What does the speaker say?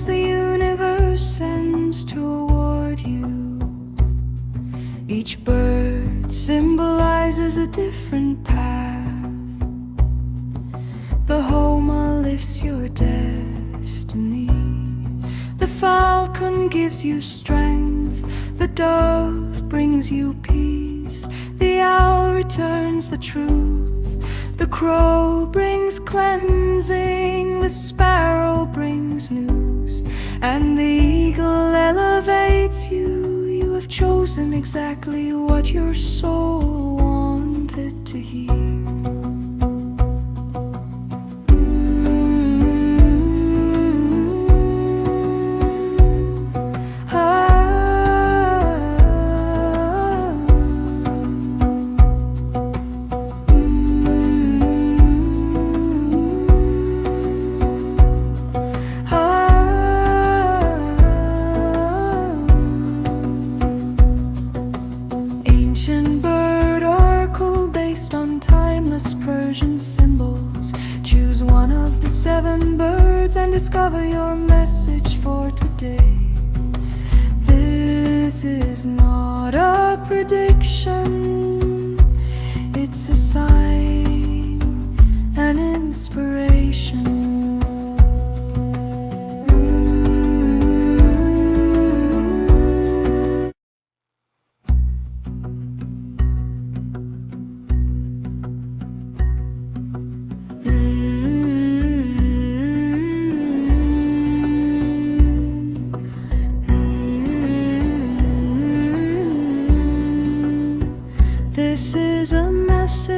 songs the universe sends to award you. Each bird symbolizes a different path. The homer lifts your destiny. The falcon gives you strength. The dove brings you peace. The owl returns the truth. The crow brings cleansing. The sparrow brings news. And the eagle elevates you. You have chosen exactly what your soul wanted to hear. Ancient bird oracle based on timeless Persian symbols. Choose one of the 7 birds and discover your message for today. This is not a prediction, it's a sign, an inspiration. This is a message.